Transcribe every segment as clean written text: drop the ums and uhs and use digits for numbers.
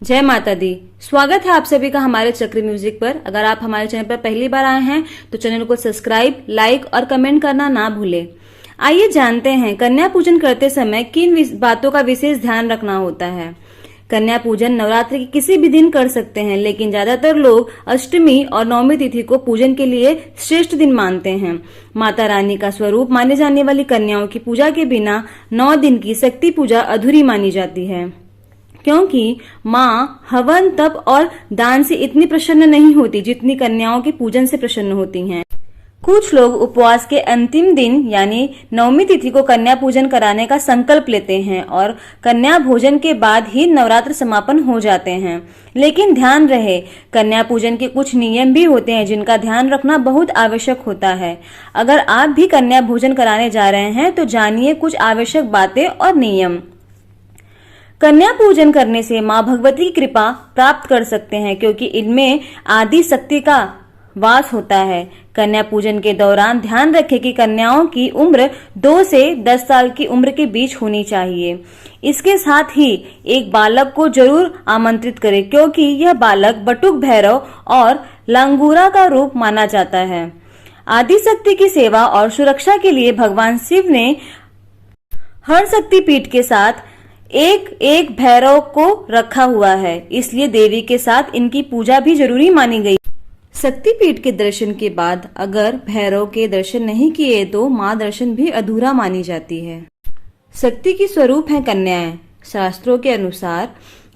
जय माता दी। स्वागत है आप सभी का हमारे चक्र म्यूजिक पर। अगर आप हमारे चैनल पर पहली बार आए हैं तो चैनल को सब्सक्राइब, लाइक और कमेंट करना ना भूलें। आइए जानते हैं कन्या पूजन करते समय किन बातों का विशेष ध्यान रखना होता है। कन्या पूजन नवरात्रि के किसी भी दिन कर सकते हैं, लेकिन ज्यादातर लोग अष्टमी और नवमी तिथि को पूजन के लिए श्रेष्ठ दिन मानते हैं। माता रानी का स्वरूप माने जाने वाली कन्याओं की पूजा के बिना 9 दिन की शक्ति पूजा अधूरी मानी जाती है, क्योंकि माँ हवन, तप और दान से इतनी प्रसन्न नहीं होती जितनी कन्याओं के पूजन से प्रसन्न होती हैं। कुछ लोग उपवास के अंतिम दिन यानी नवमी तिथि को कन्या पूजन कराने का संकल्प लेते हैं और कन्या भोजन के बाद ही नवरात्र समापन हो जाते हैं। लेकिन ध्यान रहे, कन्या पूजन के कुछ नियम भी होते हैं जिनका ध्यान रखना बहुत आवश्यक होता है। अगर आप भी कन्या भोजन कराने जा रहे हैं तो जानिए कुछ आवश्यक बातें और नियम। कन्या पूजन करने से माँ भगवती की कृपा प्राप्त कर सकते हैं, क्योंकि इनमें आदि शक्ति का वास होता है। कन्या पूजन के दौरान ध्यान रखें कि कन्याओं की उम्र 2 से 10 साल की उम्र के बीच होनी चाहिए। इसके साथ ही एक बालक को जरूर आमंत्रित करें, क्योंकि यह बालक बटुक भैरव और लांगूरा का रूप माना जाता है। आदि शक्ति की सेवा और सुरक्षा के लिए भगवान शिव ने हर शक्ति पीठ के साथ एक भैरव को रखा हुआ है, इसलिए देवी के साथ इनकी पूजा भी जरूरी मानी गई। शक्तिपीठ के दर्शन के बाद अगर भैरव के दर्शन नहीं किए तो माँ दर्शन भी अधूरा मानी जाती है। शक्ति की स्वरूप है कन्याएं। शास्त्रों के अनुसार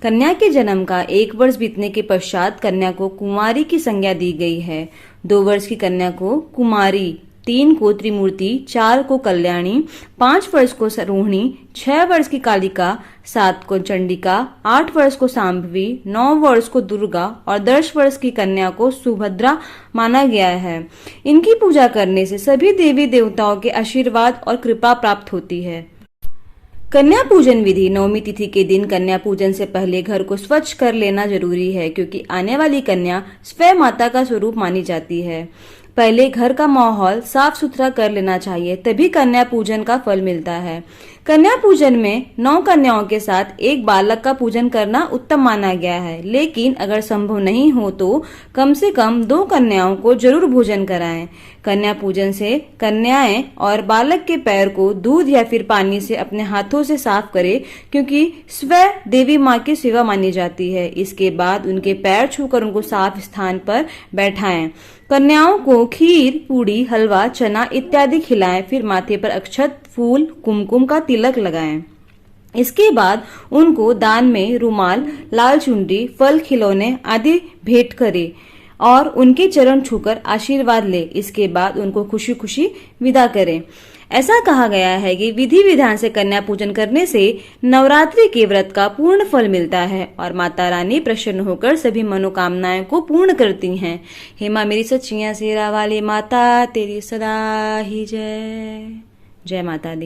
कन्या के जन्म का 1 वर्ष बीतने के पश्चात कन्या को कुमारी की संज्ञा दी गई है। 2 वर्ष की कन्या को कुमारी, 3 को त्रिमूर्ति, 4 को कल्याणी, 5 वर्ष को रोहिणी, 6 वर्ष की कालिका, 7 को चंडिका, 8 वर्ष को सांभवी, 9 वर्ष को दुर्गा और 10 वर्ष की कन्या को सुभद्रा माना गया है। इनकी पूजा करने से सभी देवी देवताओं के आशीर्वाद और कृपा प्राप्त होती है। कन्या पूजन विधि। नवमी तिथि के दिन कन्या पूजन से पहले घर को स्वच्छ कर लेना जरूरी है, क्योंकि आने वाली कन्या स्वयं माता का स्वरूप मानी जाती है। पहले घर का माहौल साफ सुथरा कर लेना चाहिए, तभी कन्या पूजन का फल मिलता है। कन्या पूजन में 9 कन्याओं के साथ एक बालक का पूजन करना उत्तम माना गया है, लेकिन अगर संभव नहीं हो तो कम से कम 2 कन्याओं को जरूर भोजन कराएं। कन्या पूजन से कन्याएं और बालक के पैर को दूध या फिर पानी से अपने हाथों से साफ करें, क्योंकि स्वयं देवी माँ की सेवा मानी जाती है। इसके बाद उनके पैर छूकर उनको साफ स्थान पर बैठाएं। कन्याओं को खीर, पूड़ी, हलवा, चना इत्यादि खिलाएं, फिर माथे पर अक्षत, फूल, कुमकुम का तिलक लगाएं। इसके बाद उनको दान में रुमाल, लाल चुनरी, फल, खिलौने आदि भेंट करें और उनके चरण छूकर आशीर्वाद ले। इसके बाद उनको खुशी खुशी विदा करें। ऐसा कहा गया है कि विधि विधान से कन्या पूजन करने से नवरात्रि के व्रत का पूर्ण फल मिलता है और माता रानी प्रसन्न होकर सभी मनोकामनाएं को पूर्ण करती हैं। हे माँ मेरी सच्चियां शेरा वाली माता, तेरी सदा ही जय। जय माता दी।